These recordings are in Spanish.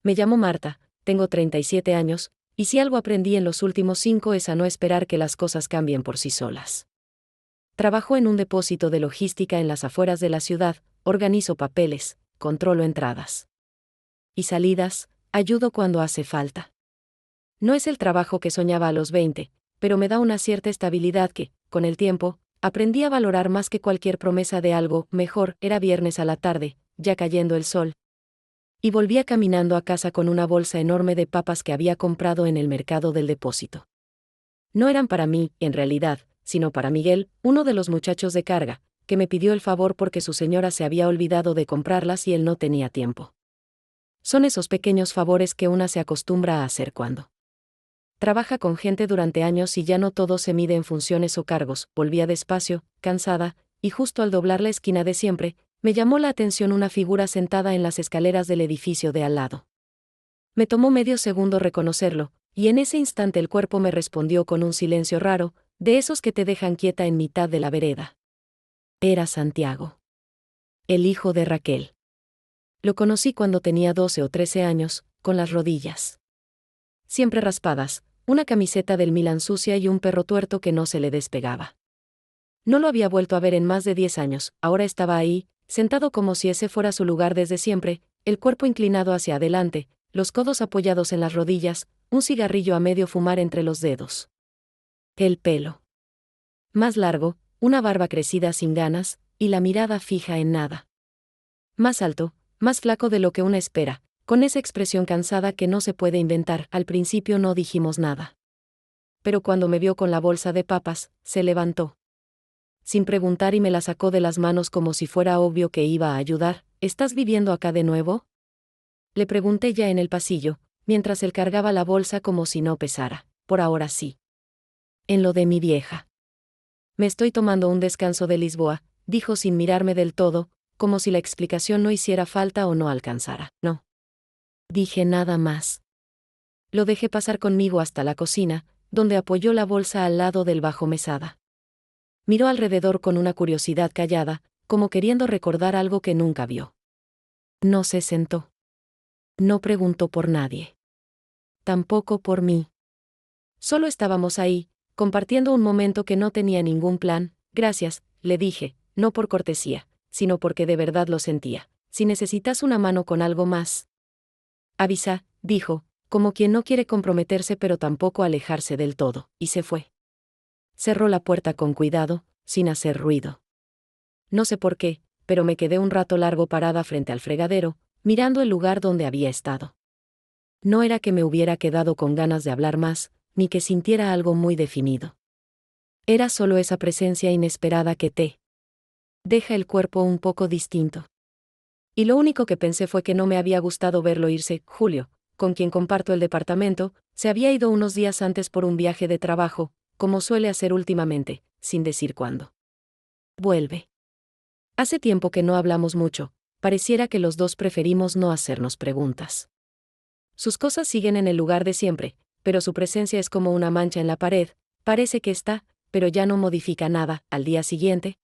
Me llamo Marta, tengo 37 años, y si algo aprendí en los últimos 5 es a no esperar que las cosas cambien por sí solas. Trabajo en un depósito de logística en las afueras de la ciudad, organizo papeles, controlo entradas y salidas, ayudo cuando hace falta. No es el trabajo que soñaba a los 20, pero me da una cierta estabilidad que, con el tiempo, aprendí a valorar más que cualquier promesa de algo mejor. Era viernes a la tarde, ya cayendo el sol, y volvía caminando a casa con una bolsa enorme de papas que había comprado en el mercado del depósito. No eran para mí, en realidad, sino para Miguel, uno de los muchachos de carga, que me pidió el favor porque su señora se había olvidado de comprarlas y él no tenía tiempo. Son esos pequeños favores que una se acostumbra a hacer cuando trabaja con gente durante años y ya no todo se mide en funciones o cargos. Volvía despacio, cansada, y justo al doblar la esquina de siempre, me llamó la atención una figura sentada en las escaleras del edificio de al lado. Me tomó medio segundo reconocerlo, y en ese instante el cuerpo me respondió con un silencio raro, de esos que te dejan quieta en mitad de la vereda. Era Santiago, el hijo de Raquel. Lo conocí cuando tenía 12 o 13 años, con las rodillas siempre raspadas, una camiseta del Milan sucia y un perro tuerto que no se le despegaba. No lo había vuelto a ver en más de 10 años, ahora estaba ahí, sentado como si ese fuera su lugar desde siempre, el cuerpo inclinado hacia adelante, los codos apoyados en las rodillas, un cigarrillo a medio fumar entre los dedos. El pelo más largo, una barba crecida sin ganas, y la mirada fija en nada. Más alto, más flaco de lo que una espera, con esa expresión cansada que no se puede inventar. Al principio no dijimos nada. Pero cuando me vio con la bolsa de papas, se levantó sin preguntar y me la sacó de las manos como si fuera obvio que iba a ayudar. ¿Estás viviendo acá de nuevo?, le pregunté ya en el pasillo, mientras él cargaba la bolsa como si no pesara. Por ahora sí. En lo de mi vieja. Me estoy tomando un descanso de Lisboa, dijo sin mirarme del todo, como si la explicación no hiciera falta o no alcanzara. No dije nada más. Lo dejé pasar conmigo hasta la cocina, donde apoyó la bolsa al lado del bajo mesada. Miró alrededor con una curiosidad callada, como queriendo recordar algo que nunca vio. No se sentó. No preguntó por nadie. Tampoco por mí. Solo estábamos ahí, compartiendo un momento que no tenía ningún plan. Gracias, le dije, no por cortesía, sino porque de verdad lo sentía. Si necesitas una mano con algo más, avisa, dijo, como quien no quiere comprometerse pero tampoco alejarse del todo, y se fue. Cerró la puerta con cuidado, sin hacer ruido. No sé por qué, pero me quedé un rato largo parada frente al fregadero, mirando el lugar donde había estado. No era que me hubiera quedado con ganas de hablar más, ni que sintiera algo muy definido. Era solo esa presencia inesperada que te deja el cuerpo un poco distinto. Y lo único que pensé fue que no me había gustado verlo irse. Julio, con quien comparto el departamento, se había ido unos días antes por un viaje de trabajo, como suele hacer últimamente, sin decir cuándo vuelve. Hace tiempo que no hablamos mucho, pareciera que los dos preferimos no hacernos preguntas. Sus cosas siguen en el lugar de siempre, pero su presencia es como una mancha en la pared, parece que está, pero ya no modifica nada. Al día siguiente,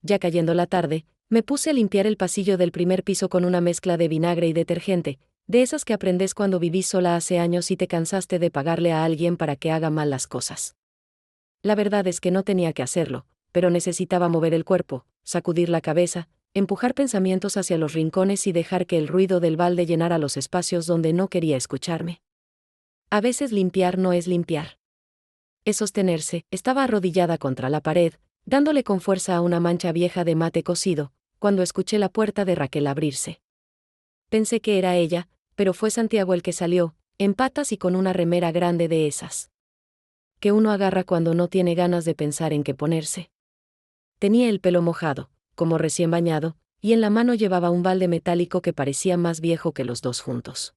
ya cayendo la tarde, me puse a limpiar el pasillo del primer piso con una mezcla de vinagre y detergente, de esas que aprendes cuando vivís sola hace años y te cansaste de pagarle a alguien para que haga mal las cosas. La verdad es que no tenía que hacerlo, pero necesitaba mover el cuerpo, sacudir la cabeza, empujar pensamientos hacia los rincones y dejar que el ruido del balde llenara los espacios donde no quería escucharme. A veces limpiar no es limpiar. Es sostenerse. Estaba arrodillada contra la pared, dándole con fuerza a una mancha vieja de mate cocido, cuando escuché la puerta de Raquel abrirse. Pensé que era ella, pero fue Santiago el que salió, en patas y con una remera grande de esas que uno agarra cuando no tiene ganas de pensar en qué ponerse. Tenía el pelo mojado, como recién bañado, y en la mano llevaba un balde metálico que parecía más viejo que los dos juntos.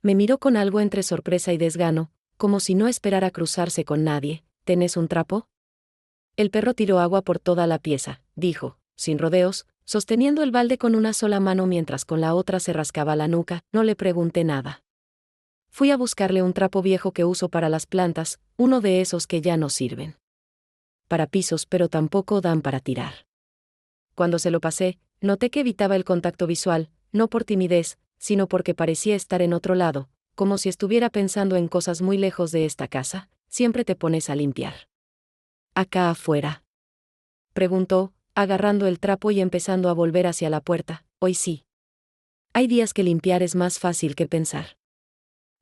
Me miró con algo entre sorpresa y desgano, como si no esperara cruzarse con nadie. ¿Tenés un trapo? El perro tiró agua por toda la pieza, dijo, sin rodeos, sosteniendo el balde con una sola mano mientras con la otra se rascaba la nuca. No le pregunté nada. Fui a buscarle un trapo viejo que uso para las plantas, uno de esos que ya no sirven para pisos pero tampoco dan para tirar. Cuando se lo pasé, noté que evitaba el contacto visual, no por timidez, sino porque parecía estar en otro lado, como si estuviera pensando en cosas muy lejos de esta casa. Siempre te pones a limpiar. ¿Acá afuera?, preguntó, agarrando el trapo y empezando a volver hacia la puerta. Hoy sí. Hay días que limpiar es más fácil que pensar.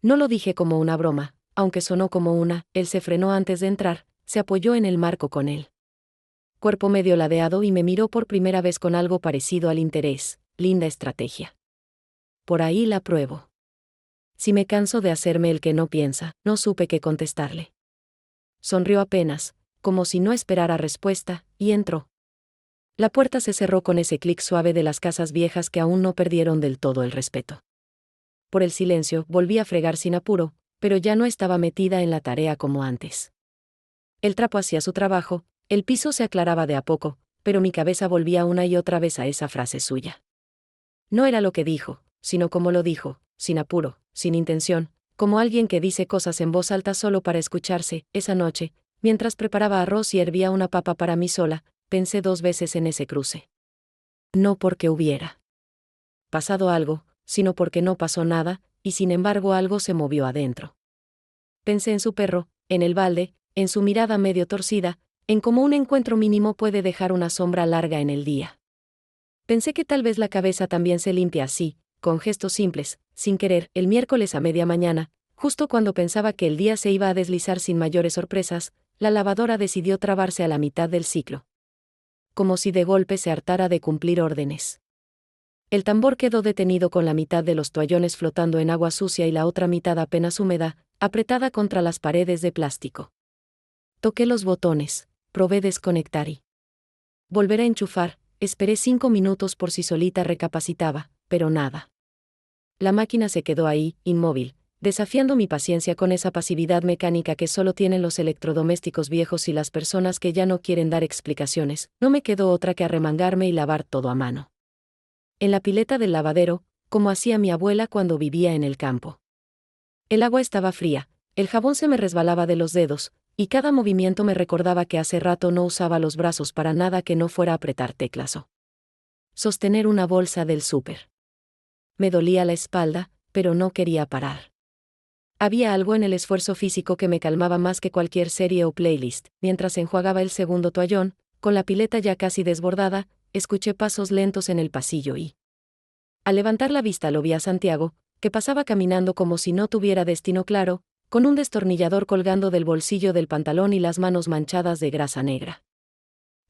No lo dije como una broma, aunque sonó como una. Él se frenó antes de entrar, se apoyó en el marco con él. Cuerpo medio ladeado y me miró por primera vez con algo parecido al interés. Linda estrategia. Por ahí la pruebo. Si me canso de hacerme el que no piensa, no supe qué contestarle. Sonrió apenas, como si no esperara respuesta, y entró. La puerta se cerró con ese clic suave de las casas viejas que aún no perdieron del todo el respeto. Por el silencio, volví a fregar sin apuro, pero ya no estaba metida en la tarea como antes. El trapo hacía su trabajo, el piso se aclaraba de a poco, pero mi cabeza volvía una y otra vez a esa frase suya. No era lo que dijo, sino como lo dijo, sin apuro, sin intención, como alguien que dice cosas en voz alta solo para escucharse. Esa noche, mientras preparaba arroz y hervía una papa para mí sola, pensé 2 veces en ese cruce. No porque hubiera pasado algo, sino porque no pasó nada, y sin embargo algo se movió adentro. Pensé en su perro, en el balde, en su mirada medio torcida, en cómo un encuentro mínimo puede dejar una sombra larga en el día. Pensé que tal vez la cabeza también se limpia así, con gestos simples, sin querer. El miércoles a media mañana, justo cuando pensaba que el día se iba a deslizar sin mayores sorpresas, la lavadora decidió trabarse a la mitad del ciclo. Como si de golpe se hartara de cumplir órdenes. El tambor quedó detenido con la mitad de los toallones flotando en agua sucia y la otra mitad apenas húmeda, apretada contra las paredes de plástico. Toqué los botones, probé desconectar y volver a enchufar. Esperé 5 minutos por si solita recapacitaba, pero nada. La máquina se quedó ahí, inmóvil, desafiando mi paciencia con esa pasividad mecánica que solo tienen los electrodomésticos viejos y las personas que ya no quieren dar explicaciones. No me quedó otra que arremangarme y lavar todo a mano. En la pileta del lavadero, como hacía mi abuela cuando vivía en el campo. El agua estaba fría, el jabón se me resbalaba de los dedos, y cada movimiento me recordaba que hace rato no usaba los brazos para nada que no fuera apretar teclas o sostener una bolsa del súper. Me dolía la espalda, pero no quería parar. Había algo en el esfuerzo físico que me calmaba más que cualquier serie o playlist. Mientras enjuagaba el segundo toallón, con la pileta ya casi desbordada, escuché pasos lentos en el pasillo y, al levantar la vista, lo vi a Santiago, que pasaba caminando como si no tuviera destino claro, con un destornillador colgando del bolsillo del pantalón y las manos manchadas de grasa negra.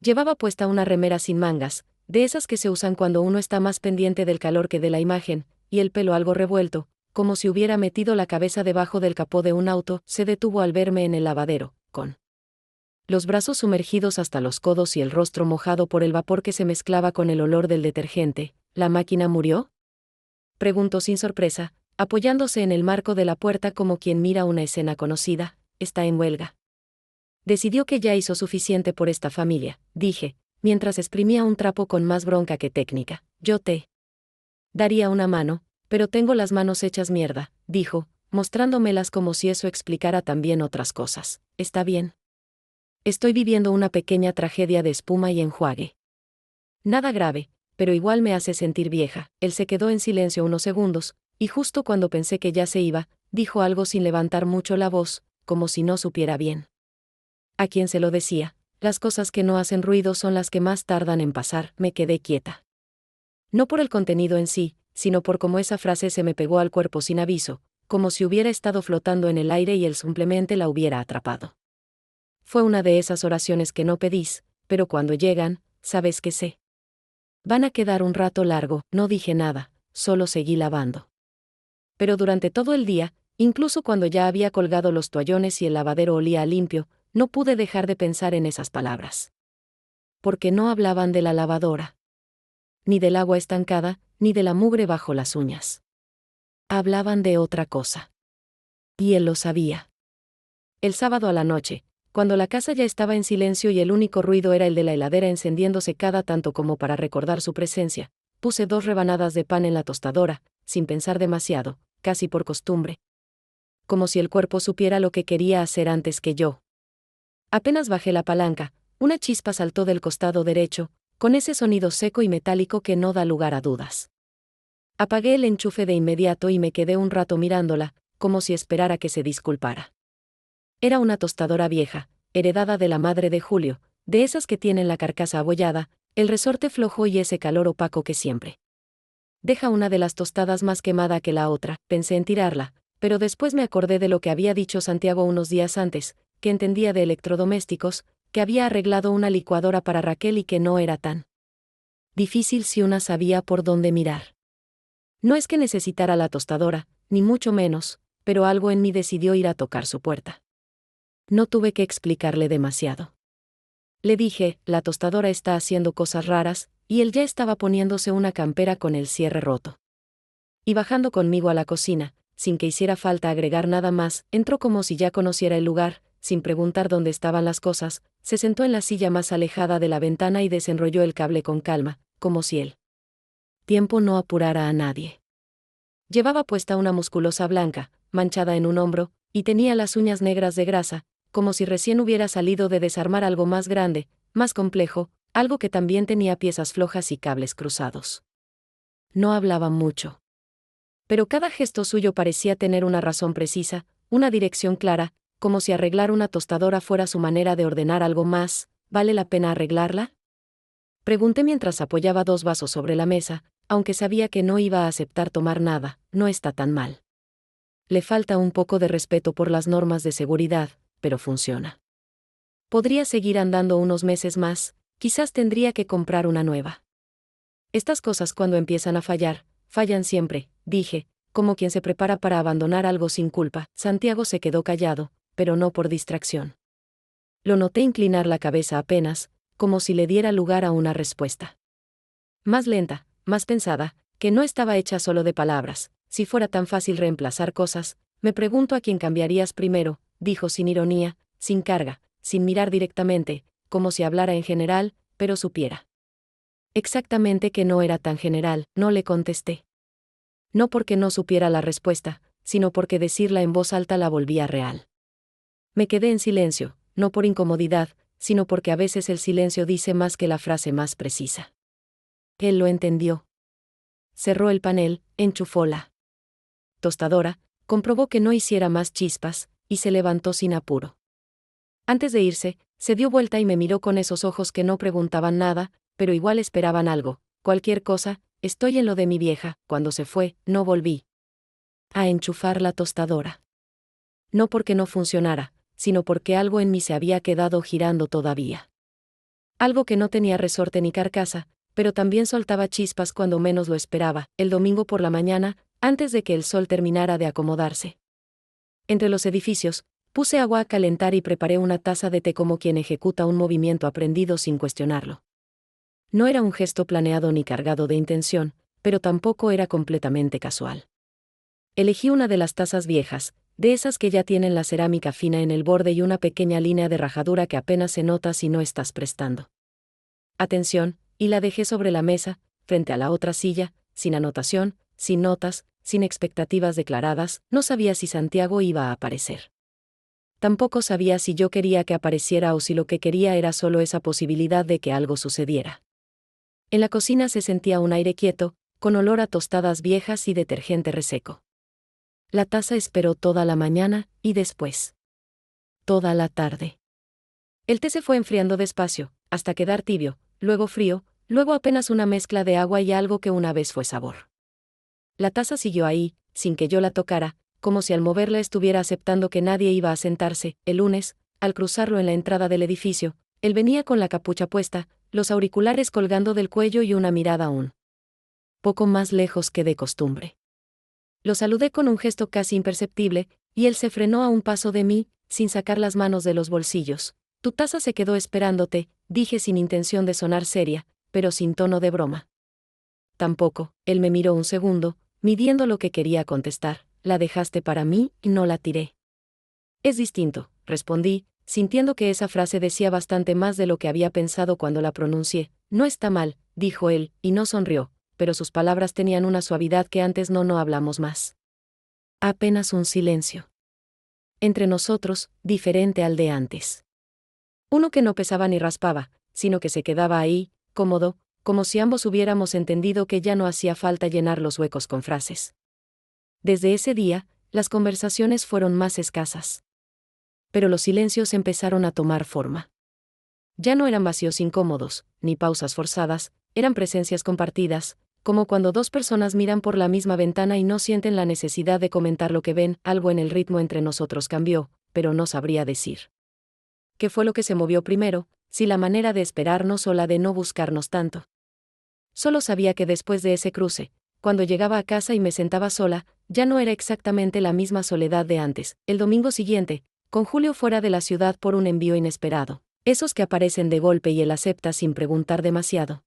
Llevaba puesta una remera sin mangas, de esas que se usan cuando uno está más pendiente del calor que de la imagen, y el pelo algo revuelto, como si hubiera metido la cabeza debajo del capó de un auto. Se detuvo al verme en el lavadero, con los brazos sumergidos hasta los codos y el rostro mojado por el vapor que se mezclaba con el olor del detergente. ¿La máquina murió?, preguntó sin sorpresa, apoyándose en el marco de la puerta como quien mira una escena conocida. Está en huelga. Decidió que ya hizo suficiente por esta familia, dije, mientras exprimía un trapo con más bronca que técnica. Yo te daría una mano, pero tengo las manos hechas mierda, dijo, mostrándomelas como si eso explicara también otras cosas. Está bien. Estoy viviendo una pequeña tragedia de espuma y enjuague. Nada grave, pero igual me hace sentir vieja. Él se quedó en silencio unos segundos, y justo cuando pensé que ya se iba, dijo algo sin levantar mucho la voz, como si no supiera bien a quién se lo decía. Las cosas que no hacen ruido son las que más tardan en pasar. Me quedé quieta. No por el contenido en sí, sino por cómo esa frase se me pegó al cuerpo sin aviso, como si hubiera estado flotando en el aire y él simplemente la hubiera atrapado. Fue una de esas oraciones que no pedís, pero cuando llegan, sabes que sé. Van a quedar un rato largo. No dije nada, solo seguí lavando. Pero durante todo el día, incluso cuando ya había colgado los toallones y el lavadero olía a limpio, no pude dejar de pensar en esas palabras. Porque no hablaban de la lavadora, ni del agua estancada, ni de la mugre bajo las uñas. Hablaban de otra cosa. Y él lo sabía. El sábado a la noche, cuando la casa ya estaba en silencio y el único ruido era el de la heladera encendiéndose cada tanto como para recordar su presencia, puse 2 rebanadas de pan en la tostadora, sin pensar demasiado, casi por costumbre. Como si el cuerpo supiera lo que quería hacer antes que yo. Apenas bajé la palanca, una chispa saltó del costado derecho, con ese sonido seco y metálico que no da lugar a dudas. Apagué el enchufe de inmediato y me quedé un rato mirándola, como si esperara que se disculpara. Era una tostadora vieja, heredada de la madre de Julio, de esas que tienen la carcasa abollada, el resorte flojo y ese calor opaco que siempre deja una de las tostadas más quemada que la otra. Pensé en tirarla, pero después me acordé de lo que había dicho Santiago unos días antes, que entendía de electrodomésticos, que había arreglado una licuadora para Raquel y que no era tan difícil si una sabía por dónde mirar. No es que necesitara la tostadora, ni mucho menos, pero algo en mí decidió ir a tocar su puerta. No tuve que explicarle demasiado. Le dije, la tostadora está haciendo cosas raras, y él ya estaba poniéndose una campera con el cierre roto. Y bajando conmigo a la cocina, sin que hiciera falta agregar nada más, entró como si ya conociera el lugar, sin preguntar dónde estaban las cosas, se sentó en la silla más alejada de la ventana y desenrolló el cable con calma, como si el tiempo no apurara a nadie. Llevaba puesta una musculosa blanca, manchada en un hombro, y tenía las uñas negras de grasa, como si recién hubiera salido de desarmar algo más grande, más complejo, algo que también tenía piezas flojas y cables cruzados. No hablaba mucho. Pero cada gesto suyo parecía tener una razón precisa, una dirección clara, como si arreglar una tostadora fuera su manera de ordenar algo más. ¿Vale la pena arreglarla?, pregunté mientras apoyaba 2 vasos sobre la mesa, aunque sabía que no iba a aceptar tomar nada. No está tan mal. Le falta un poco de respeto por las normas de seguridad, pero funciona. Podría seguir andando unos meses más, quizás tendría que comprar una nueva. Estas cosas cuando empiezan a fallar, fallan siempre, dije, como quien se prepara para abandonar algo sin culpa. Santiago se quedó callado, pero no por distracción. Lo noté inclinar la cabeza apenas, como si le diera lugar a una respuesta. Más lenta, más pensada, que no estaba hecha solo de palabras. Si fuera tan fácil reemplazar cosas, me pregunto a quién cambiarías primero, dijo sin ironía, sin carga, sin mirar directamente, como si hablara en general, pero supiera exactamente que no era tan general. No le contesté. No porque no supiera la respuesta, sino porque decirla en voz alta la volvía real. Me quedé en silencio, no por incomodidad, sino porque a veces el silencio dice más que la frase más precisa. Él lo entendió. Cerró el panel, enchufó la tostadora, comprobó que no hiciera más chispas, y se levantó sin apuro. Antes de irse, se dio vuelta y me miró con esos ojos que no preguntaban nada, pero igual esperaban algo, cualquier cosa. Estoy en lo de mi vieja. Cuando se fue, no volví a enchufar la tostadora. No porque no funcionara, sino porque algo en mí se había quedado girando todavía. Algo que no tenía resorte ni carcasa, pero también soltaba chispas cuando menos lo esperaba. El domingo por la mañana, antes de que el sol terminara de acomodarse entre los edificios, puse agua a calentar y preparé una taza de té como quien ejecuta un movimiento aprendido sin cuestionarlo. No era un gesto planeado ni cargado de intención, pero tampoco era completamente casual. Elegí una de las tazas viejas, de esas que ya tienen la cerámica fina en el borde y una pequeña línea de rajadura que apenas se nota si no estás prestando atención, y la dejé sobre la mesa, frente a la otra silla, sin anotación, sin notas, sin expectativas declaradas. No sabía si Santiago iba a aparecer. Tampoco sabía si yo quería que apareciera o si lo que quería era solo esa posibilidad de que algo sucediera. En la cocina se sentía un aire quieto, con olor a tostadas viejas y detergente reseco. La taza esperó toda la mañana, y después toda la tarde. El té se fue enfriando despacio, hasta quedar tibio, luego frío, luego apenas una mezcla de agua y algo que una vez fue sabor. La taza siguió ahí, sin que yo la tocara, como si al moverla estuviera aceptando que nadie iba a sentarse. El lunes, al cruzarlo en la entrada del edificio, él venía con la capucha puesta, los auriculares colgando del cuello y una mirada un poco más lejos que de costumbre. Lo saludé con un gesto casi imperceptible, y él se frenó a un paso de mí, sin sacar las manos de los bolsillos. Tu taza se quedó esperándote, dije sin intención de sonar seria, pero sin tono de broma. Tampoco. Él me miró un segundo, midiendo lo que quería contestar. La dejaste para mí y no la tiré. Es distinto, respondí, sintiendo que esa frase decía bastante más de lo que había pensado cuando la pronuncié. No está mal, dijo él, y no sonrió, pero sus palabras tenían una suavidad que antes no hablamos más. Apenas un silencio. Entre nosotros, diferente al de antes. Uno que no pesaba ni raspaba, sino que se quedaba ahí, cómodo, como si ambos hubiéramos entendido que ya no hacía falta llenar los huecos con frases. Desde ese día, las conversaciones fueron más escasas. Pero los silencios empezaron a tomar forma. Ya no eran vacíos incómodos, ni pausas forzadas, eran presencias compartidas, como cuando dos personas miran por la misma ventana y no sienten la necesidad de comentar lo que ven. Algo en el ritmo entre nosotros cambió, pero no sabría decir qué fue lo que se movió primero, si la manera de esperarnos o la de no buscarnos tanto. Solo sabía que después de ese cruce, cuando llegaba a casa y me sentaba sola, ya no era exactamente la misma soledad de antes. El domingo siguiente, con Julio fuera de la ciudad por un envío inesperado, esos que aparecen de golpe y él acepta sin preguntar demasiado.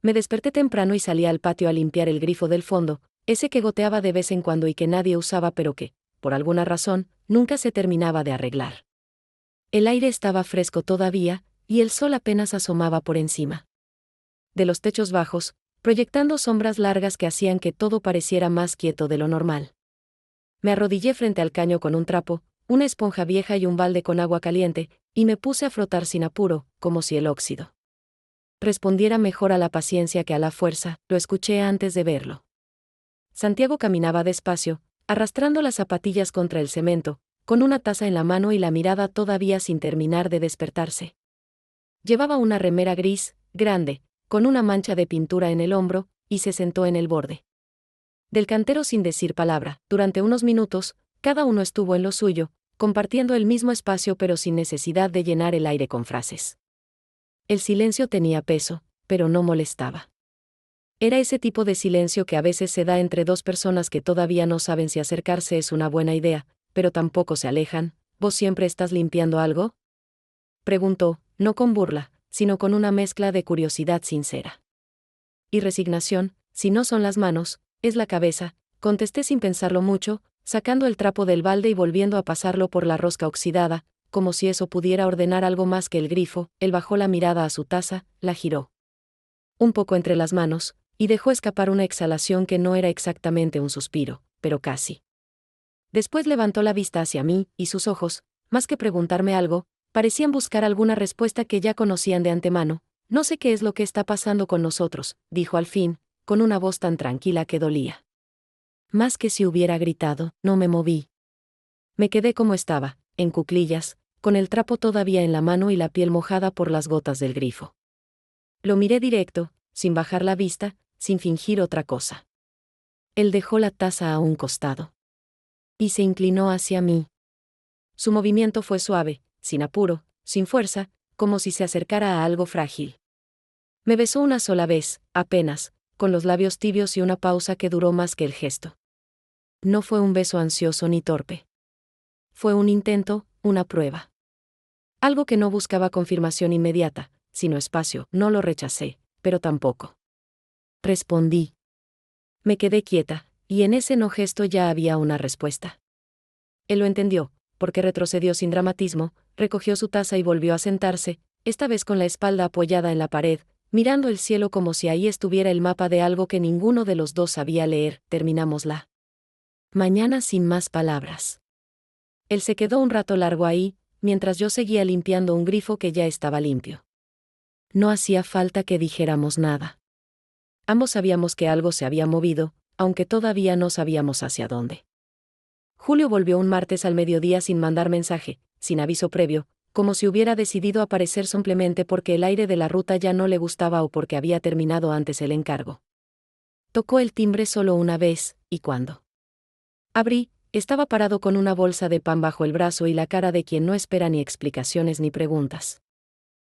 Me desperté temprano y salí al patio a limpiar el grifo del fondo, ese que goteaba de vez en cuando y que nadie usaba pero que, por alguna razón, nunca se terminaba de arreglar. El aire estaba fresco todavía, y el sol apenas asomaba por encima de los techos bajos, proyectando sombras largas que hacían que todo pareciera más quieto de lo normal. Me arrodillé frente al caño con un trapo, una esponja vieja y un balde con agua caliente, y me puse a frotar sin apuro, como si el óxido respondiera mejor a la paciencia que a la fuerza. Lo escuché antes de verlo. Santiago caminaba despacio, arrastrando las zapatillas contra el cemento, con una taza en la mano y la mirada todavía sin terminar de despertarse. Llevaba una remera gris, grande, con una mancha de pintura en el hombro, y se sentó en el borde del cantero sin decir palabra. Durante unos minutos, cada uno estuvo en lo suyo, compartiendo el mismo espacio pero sin necesidad de llenar el aire con frases. El silencio tenía peso, pero no molestaba. Era ese tipo de silencio que a veces se da entre dos personas que todavía no saben si acercarse es una buena idea, pero tampoco se alejan. ¿Vos siempre estás limpiando algo?, preguntó, no con burla, sino con una mezcla de curiosidad sincera y resignación. Si no son las manos, es la cabeza, contesté sin pensarlo mucho, sacando el trapo del balde y volviendo a pasarlo por la rosca oxidada, como si eso pudiera ordenar algo más que el grifo. Él bajó la mirada a su taza, la giró un poco entre las manos, y dejó escapar una exhalación que no era exactamente un suspiro, pero casi. Después levantó la vista hacia mí, y sus ojos, más que preguntarme algo, parecían buscar alguna respuesta que ya conocían de antemano. No sé qué es lo que está pasando con nosotros, dijo al fin, con una voz tan tranquila que dolía. Más que si hubiera gritado. No me moví. Me quedé como estaba, en cuclillas, con el trapo todavía en la mano y la piel mojada por las gotas del grifo. Lo miré directo, sin bajar la vista, sin fingir otra cosa. Él dejó la taza a un costado y se inclinó hacia mí. Su movimiento fue suave, sin apuro, sin fuerza, como si se acercara a algo frágil. Me besó una sola vez, apenas, con los labios tibios y una pausa que duró más que el gesto. No fue un beso ansioso ni torpe. Fue un intento, una prueba. Algo que no buscaba confirmación inmediata, sino espacio. No lo rechacé, pero tampoco respondí. Me quedé quieta, y en ese no gesto ya había una respuesta. Él lo entendió, porque retrocedió sin dramatismo, recogió su taza y volvió a sentarse, esta vez con la espalda apoyada en la pared, mirando el cielo como si ahí estuviera el mapa de algo que ninguno de los dos sabía leer. Terminamos la mañana sin más palabras. Él se quedó un rato largo ahí, mientras yo seguía limpiando un grifo que ya estaba limpio. No hacía falta que dijéramos nada. Ambos sabíamos que algo se había movido, aunque todavía no sabíamos hacia dónde. Julio volvió un martes al mediodía sin mandar mensaje, sin aviso previo, como si hubiera decidido aparecer simplemente porque el aire de la ruta ya no le gustaba o porque había terminado antes el encargo. Tocó el timbre solo una vez, y cuando abrí, estaba parado con una bolsa de pan bajo el brazo y la cara de quien no espera ni explicaciones ni preguntas.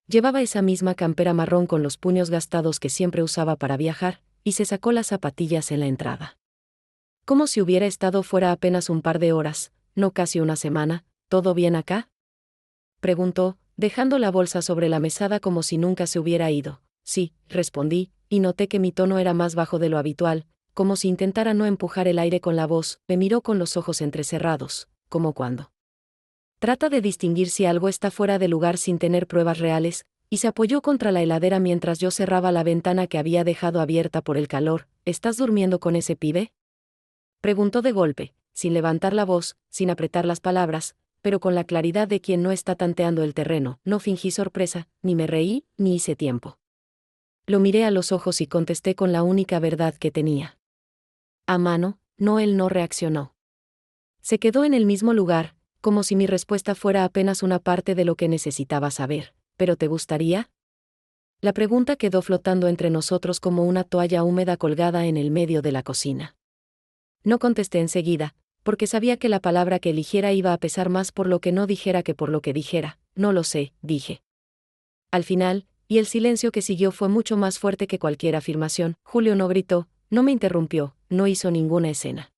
Llevaba esa misma campera marrón con los puños gastados que siempre usaba para viajar, y se sacó las zapatillas en la entrada. Como si hubiera estado fuera apenas un par de horas, no casi una semana. ¿Todo bien acá?, preguntó, dejando la bolsa sobre la mesada como si nunca se hubiera ido. Sí, respondí, y noté que mi tono era más bajo de lo habitual, como si intentara no empujar el aire con la voz. Me miró con los ojos entrecerrados, como cuando trata de distinguir si algo está fuera de lugar sin tener pruebas reales, y se apoyó contra la heladera mientras yo cerraba la ventana que había dejado abierta por el calor. ¿Estás durmiendo con ese pibe?, preguntó de golpe, sin levantar la voz, sin apretar las palabras, pero con la claridad de quien no está tanteando el terreno. No fingí sorpresa, ni me reí, ni hice tiempo. Lo miré a los ojos y contesté con la única verdad que tenía a mano. No, él no reaccionó. Se quedó en el mismo lugar, como si mi respuesta fuera apenas una parte de lo que necesitaba saber. ¿Pero te gustaría? La pregunta quedó flotando entre nosotros como una toalla húmeda colgada en el medio de la cocina. No contesté enseguida, porque sabía que la palabra que eligiera iba a pesar más por lo que no dijera que por lo que dijera. No lo sé, dije. Al final, y el silencio que siguió fue mucho más fuerte que cualquier afirmación. Julio no gritó, no me interrumpió, no hizo ninguna escena.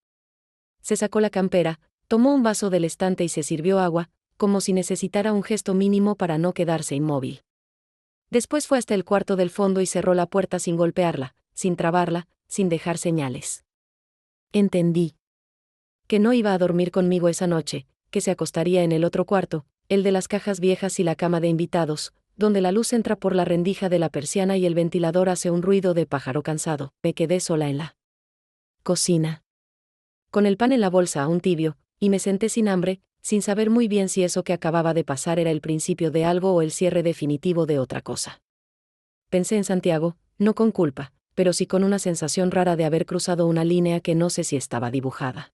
Se sacó la campera, tomó un vaso del estante y se sirvió agua, como si necesitara un gesto mínimo para no quedarse inmóvil. Después fue hasta el cuarto del fondo y cerró la puerta sin golpearla, sin trabarla, sin dejar señales. Entendí que no iba a dormir conmigo esa noche, que se acostaría en el otro cuarto, el de las cajas viejas y la cama de invitados, donde la luz entra por la rendija de la persiana y el ventilador hace un ruido de pájaro cansado. Me quedé sola en la cocina, con el pan en la bolsa aún tibio, y me senté sin hambre, sin saber muy bien si eso que acababa de pasar era el principio de algo o el cierre definitivo de otra cosa. Pensé en Santiago, no con culpa, pero sí con una sensación rara de haber cruzado una línea que no sé si estaba dibujada.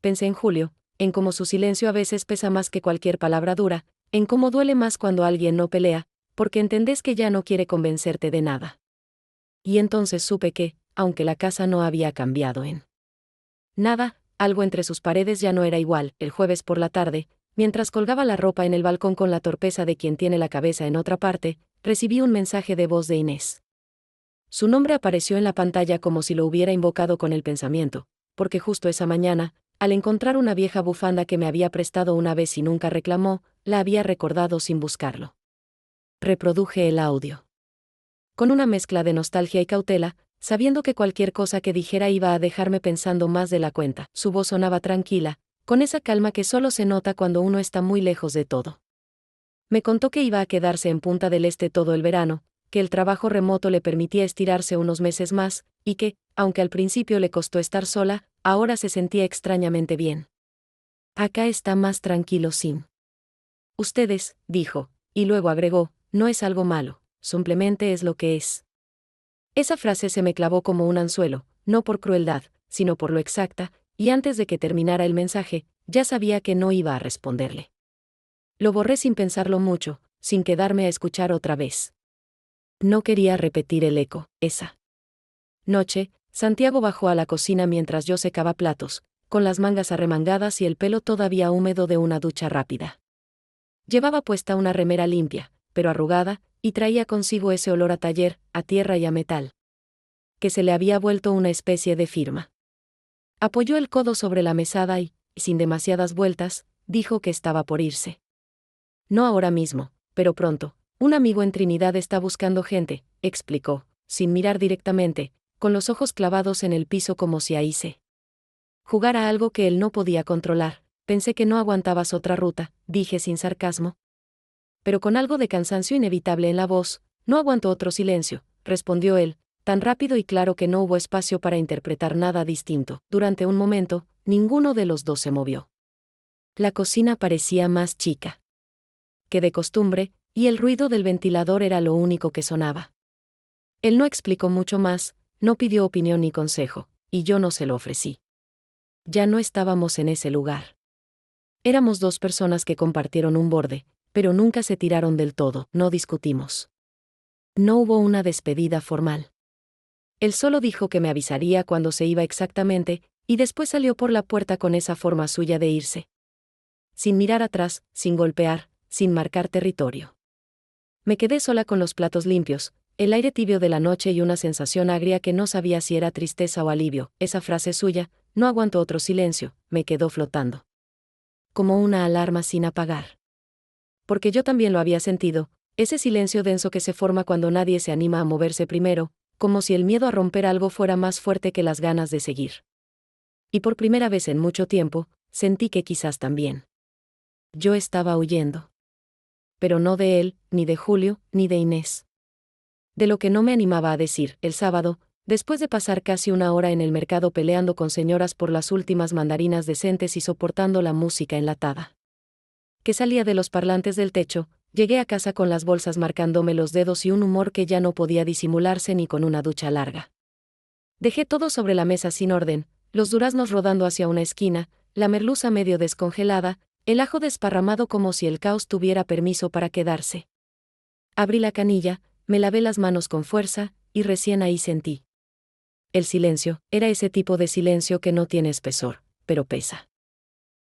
Pensé en Julio, en cómo su silencio a veces pesa más que cualquier palabra dura, en cómo duele más cuando alguien no pelea, porque entendés que ya no quiere convencerte de nada. Y entonces supe que, aunque la casa no había cambiado en nada, algo entre sus paredes ya no era igual. El jueves por la tarde, mientras colgaba la ropa en el balcón con la torpeza de quien tiene la cabeza en otra parte, recibí un mensaje de voz de Inés. Su nombre apareció en la pantalla como si lo hubiera invocado con el pensamiento, porque justo esa mañana, al encontrar una vieja bufanda que me había prestado una vez y nunca reclamó, la había recordado sin buscarlo. Reproduje el audio. Con una mezcla de nostalgia y cautela, sabiendo que cualquier cosa que dijera iba a dejarme pensando más de la cuenta. Su voz sonaba tranquila, con esa calma que solo se nota cuando uno está muy lejos de todo. Me contó que iba a quedarse en Punta del Este todo el verano, que el trabajo remoto le permitía estirarse unos meses más, y que, aunque al principio le costó estar sola, ahora se sentía extrañamente bien. Acá está más tranquilo sin ustedes, dijo, y luego agregó, no es algo malo, simplemente es lo que es. Esa frase se me clavó como un anzuelo, no por crueldad, sino por lo exacta, y antes de que terminara el mensaje, ya sabía que no iba a responderle. Lo borré sin pensarlo mucho, sin quedarme a escuchar otra vez. No quería repetir el eco. Esa noche, Santiago bajó a la cocina mientras yo secaba platos, con las mangas arremangadas y el pelo todavía húmedo de una ducha rápida. Llevaba puesta una remera limpia, pero arrugada, y traía consigo ese olor a taller, a tierra y a metal, que se le había vuelto una especie de firma. Apoyó el codo sobre la mesada y, sin demasiadas vueltas, dijo que estaba por irse. No ahora mismo, pero pronto. Un amigo en Trinidad está buscando gente, explicó, sin mirar directamente, con los ojos clavados en el piso como si ahí se jugara algo que él no podía controlar. Pensé que no aguantabas otra ruta, dije sin sarcasmo. Pero con algo de cansancio inevitable en la voz, no aguanto otro silencio, respondió él, tan rápido y claro que no hubo espacio para interpretar nada distinto. Durante un momento, ninguno de los dos se movió. La cocina parecía más chica que de costumbre, y el ruido del ventilador era lo único que sonaba. Él no explicó mucho más, no pidió opinión ni consejo, y yo no se lo ofrecí. Ya no estábamos en ese lugar. Éramos dos personas que compartieron un borde, pero nunca se tiraron del todo, no discutimos. No hubo una despedida formal. Él solo dijo que me avisaría cuando se iba exactamente, y después salió por la puerta con esa forma suya de irse. Sin mirar atrás, sin golpear, sin marcar territorio. Me quedé sola con los platos limpios, el aire tibio de la noche y una sensación agria que no sabía si era tristeza o alivio. Esa frase suya, no aguantó otro silencio, me quedó flotando. Como una alarma sin apagar. Porque yo también lo había sentido, ese silencio denso que se forma cuando nadie se anima a moverse primero, como si el miedo a romper algo fuera más fuerte que las ganas de seguir. Y por primera vez en mucho tiempo, sentí que quizás también yo estaba huyendo. Pero no de él, ni de Julio, ni de Inés. De lo que no me animaba a decir, el sábado, después de pasar casi una hora en el mercado peleando con señoras por las últimas mandarinas decentes y soportando la música enlatada que salía de los parlantes del techo, llegué a casa con las bolsas marcándome los dedos y un humor que ya no podía disimularse ni con una ducha larga. Dejé todo sobre la mesa sin orden, los duraznos rodando hacia una esquina, la merluza medio descongelada, el ajo desparramado como si el caos tuviera permiso para quedarse. Abrí la canilla, me lavé las manos con fuerza, y recién ahí sentí. El silencio, era ese tipo de silencio que no tiene espesor, pero pesa.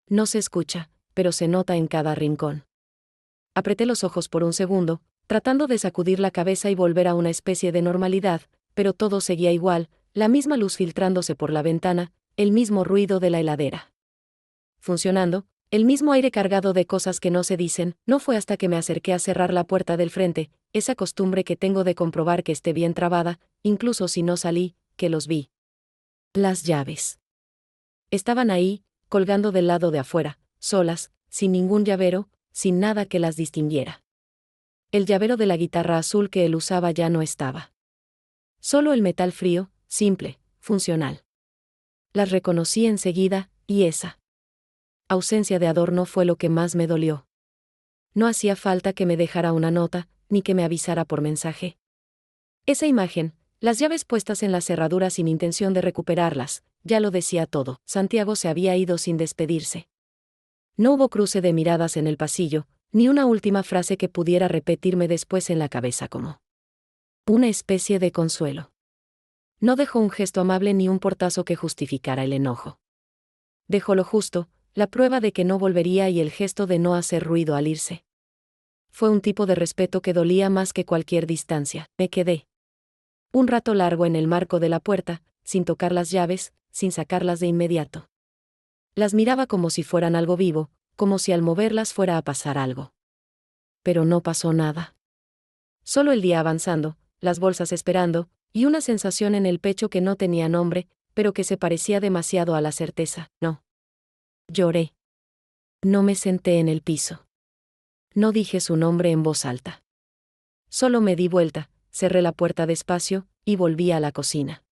No se escucha, pero se nota en cada rincón. Apreté los ojos por un segundo, tratando de sacudir la cabeza y volver a una especie de normalidad, pero todo seguía igual, la misma luz filtrándose por la ventana, el mismo ruido de la heladera funcionando, el mismo aire cargado de cosas que no se dicen. No fue hasta que me acerqué a cerrar la puerta del frente, esa costumbre que tengo de comprobar que esté bien trabada, incluso si no salí, que los vi. Las llaves. Estaban ahí, colgando del lado de afuera, solas, sin ningún llavero, sin nada que las distinguiera. El llavero de la guitarra azul que él usaba ya no estaba. Solo el metal frío, simple, funcional. Las reconocí enseguida, y esa ausencia de adorno fue lo que más me dolió. No hacía falta que me dejara una nota, ni que me avisara por mensaje. Esa imagen, las llaves puestas en la cerradura sin intención de recuperarlas, ya lo decía todo. Santiago se había ido sin despedirse. No hubo cruce de miradas en el pasillo, ni una última frase que pudiera repetirme después en la cabeza como una especie de consuelo. No dejó un gesto amable ni un portazo que justificara el enojo. Dejó lo justo, la prueba de que no volvería y el gesto de no hacer ruido al irse. Fue un tipo de respeto que dolía más que cualquier distancia. Me quedé un rato largo en el marco de la puerta, sin tocar las llaves, sin sacarlas de inmediato. Las miraba como si fueran algo vivo, como si al moverlas fuera a pasar algo. Pero no pasó nada. Solo el día avanzando, las bolsas esperando, y una sensación en el pecho que no tenía nombre, pero que se parecía demasiado a la certeza. No. Lloré. No me senté en el piso. No dije su nombre en voz alta. Solo me di vuelta, cerré la puerta despacio, y volví a la cocina.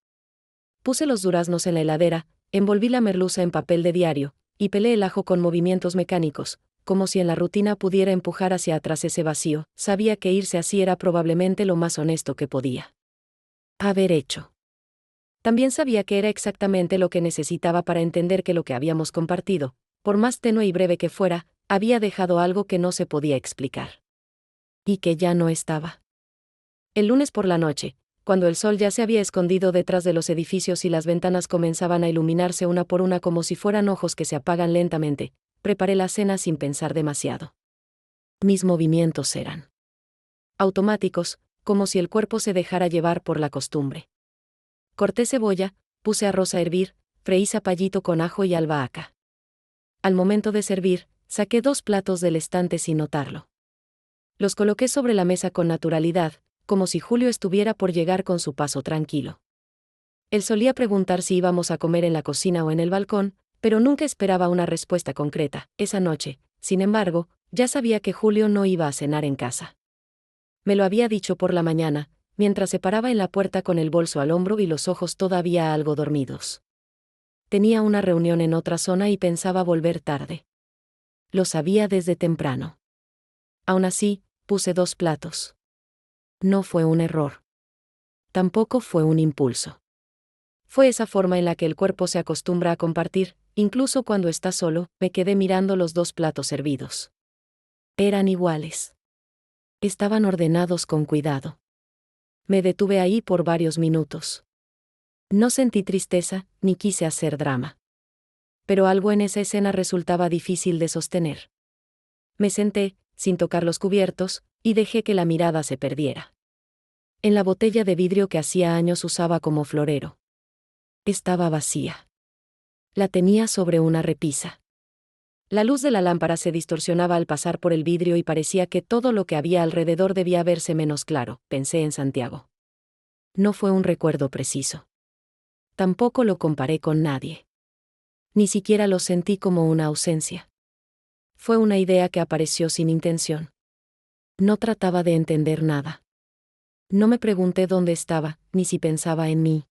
Puse los duraznos en la heladera, envolví la merluza en papel de diario, y pelé el ajo con movimientos mecánicos, como si en la rutina pudiera empujar hacia atrás ese vacío. Sabía que irse así era probablemente lo más honesto que podía haber hecho. También sabía que era exactamente lo que necesitaba para entender que lo que habíamos compartido, por más tenue y breve que fuera, había dejado algo que no se podía explicar. Y que ya no estaba. El lunes por la noche, cuando el sol ya se había escondido detrás de los edificios y las ventanas comenzaban a iluminarse una por una como si fueran ojos que se apagan lentamente, preparé la cena sin pensar demasiado. Mis movimientos eran automáticos, como si el cuerpo se dejara llevar por la costumbre. Corté cebolla, puse arroz a hervir, freí zapallito con ajo y albahaca. Al momento de servir, saqué 2 platos del estante sin notarlo. Los coloqué sobre la mesa con naturalidad, como si Julio estuviera por llegar con su paso tranquilo. Él solía preguntar si íbamos a comer en la cocina o en el balcón, pero nunca esperaba una respuesta concreta. Esa noche, sin embargo, ya sabía que Julio no iba a cenar en casa. Me lo había dicho por la mañana, mientras se paraba en la puerta con el bolso al hombro y los ojos todavía algo dormidos. Tenía una reunión en otra zona y pensaba volver tarde. Lo sabía desde temprano. Aún así, puse 2 platos. No fue un error. Tampoco fue un impulso. Fue esa forma en la que el cuerpo se acostumbra a compartir, incluso cuando está solo. Me quedé mirando los 2 platos servidos. Eran iguales. Estaban ordenados con cuidado. Me detuve ahí por varios minutos. No sentí tristeza, ni quise hacer drama. Pero algo en esa escena resultaba difícil de sostener. Me senté, sin tocar los cubiertos, y dejé que la mirada se perdiera en la botella de vidrio que hacía años usaba como florero. Estaba vacía. La tenía sobre una repisa. La luz de la lámpara se distorsionaba al pasar por el vidrio y parecía que todo lo que había alrededor debía verse menos claro. Pensé en Santiago. No fue un recuerdo preciso. Tampoco lo comparé con nadie. Ni siquiera lo sentí como una ausencia. Fue una idea que apareció sin intención. No trataba de entender nada. No me pregunté dónde estaba, ni si pensaba en mí.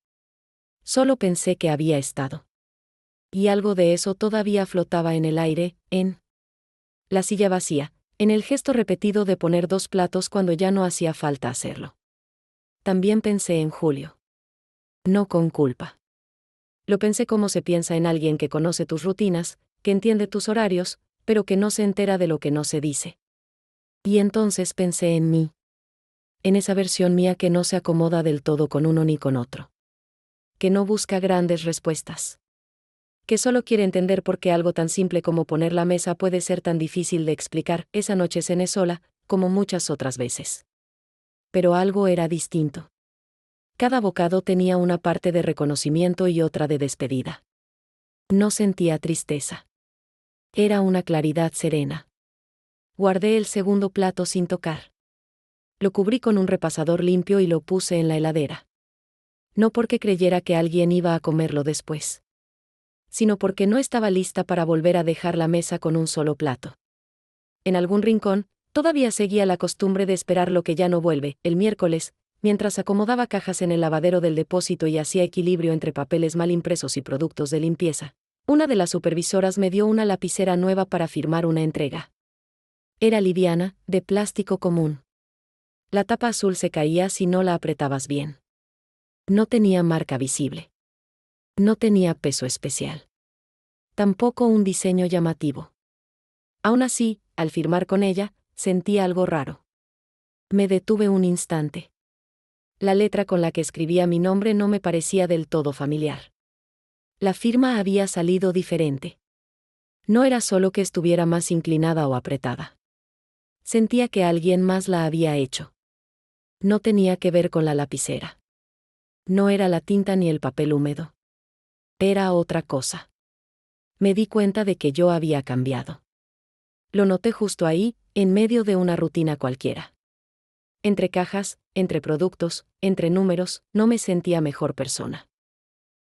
Solo pensé que había estado. Y algo de eso todavía flotaba en el aire, en la silla vacía, En el gesto repetido de poner 2 platos cuando ya no hacía falta hacerlo. También pensé en Julio. No con culpa. Lo pensé como se piensa en alguien que conoce tus rutinas, que entiende tus horarios, pero que no se entera de lo que no se dice. Y entonces pensé en mí. En esa versión mía que no se acomoda del todo con uno ni con otro. Que no busca grandes respuestas. Que solo quiere entender por qué algo tan simple como poner la mesa puede ser tan difícil de explicar. Esa noche cené sola, como muchas otras veces. Pero algo era distinto. Cada bocado tenía una parte de reconocimiento y otra de despedida. No sentía tristeza. Era una claridad serena. Guardé el segundo plato sin tocar. Lo cubrí con un repasador limpio y lo puse en la heladera. No porque creyera que alguien iba a comerlo después, sino porque no estaba lista para volver a dejar la mesa con un solo plato. En algún rincón, todavía seguía la costumbre de esperar lo que ya no vuelve. El miércoles, mientras acomodaba cajas en el lavadero del depósito y hacía equilibrio entre papeles mal impresos y productos de limpieza, una de las supervisoras me dio una lapicera nueva para firmar una entrega. Era liviana, de plástico común. La tapa azul se caía si no la apretabas bien. No tenía marca visible. No tenía peso especial. Tampoco un diseño llamativo. Aún así, al firmar con ella, sentí algo raro. Me detuve un instante. La letra con la que escribía mi nombre no me parecía del todo familiar. La firma había salido diferente. No era solo que estuviera más inclinada o apretada. Sentía que alguien más la había hecho. No tenía que ver con la lapicera. No era la tinta ni el papel húmedo. Era otra cosa. Me di cuenta de que yo había cambiado. Lo noté justo ahí, en medio de una rutina cualquiera. Entre cajas, entre productos, entre números, no me sentía mejor persona.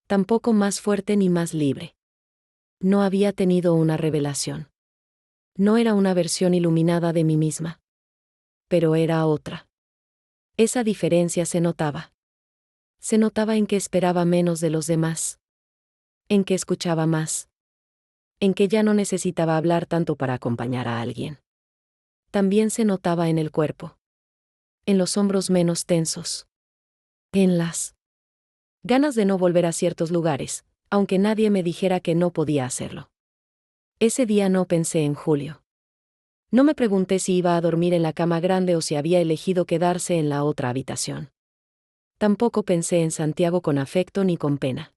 Tampoco más fuerte ni más libre. No había tenido una revelación. No era una versión iluminada de mí misma. Pero era otra. Esa diferencia se notaba. Se notaba en que esperaba menos de los demás. En que escuchaba más. En que ya no necesitaba hablar tanto para acompañar a alguien. También se notaba en el cuerpo. En los hombros menos tensos. En las ganas de no volver a ciertos lugares, aunque nadie me dijera que no podía hacerlo. Ese día no pensé en Julio. No me pregunté si iba a dormir en la cama grande o si había elegido quedarse en la otra habitación. Tampoco pensé en Santiago con afecto ni con pena.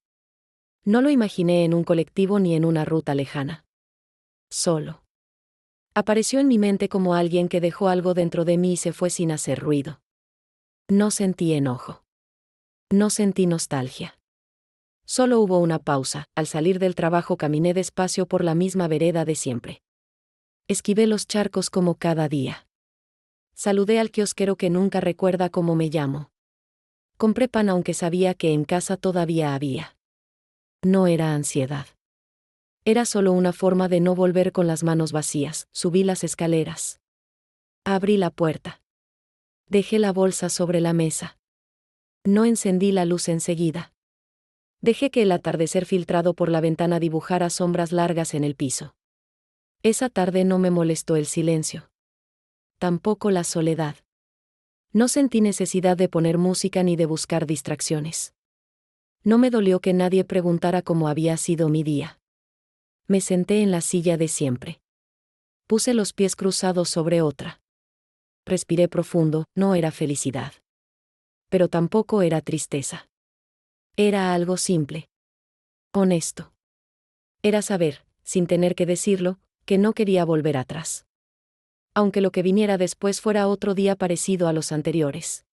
No lo imaginé en un colectivo ni en una ruta lejana. Solo. Apareció en mi mente como alguien que dejó algo dentro de mí y se fue sin hacer ruido. No sentí enojo. No sentí nostalgia. Solo hubo una pausa. Al salir del trabajo caminé despacio por la misma vereda de siempre. Esquivé los charcos como cada día. Saludé al kiosquero que nunca recuerda cómo me llamo. Compré pan aunque sabía que en casa todavía había. No era ansiedad. Era solo una forma de no volver con las manos vacías. Subí las escaleras. Abrí la puerta. Dejé la bolsa sobre la mesa. No encendí la luz enseguida. Dejé que el atardecer filtrado por la ventana dibujara sombras largas en el piso. Esa tarde no me molestó el silencio. Tampoco la soledad. No sentí necesidad de poner música ni de buscar distracciones. No me dolió que nadie preguntara cómo había sido mi día. Me senté en la silla de siempre. Puse los pies cruzados sobre otra. Respiré profundo. No era felicidad. Pero tampoco era tristeza. Era algo simple. Honesto. Era saber, sin tener que decirlo, que no quería volver atrás. Aunque lo que viniera después fuera otro día parecido a los anteriores.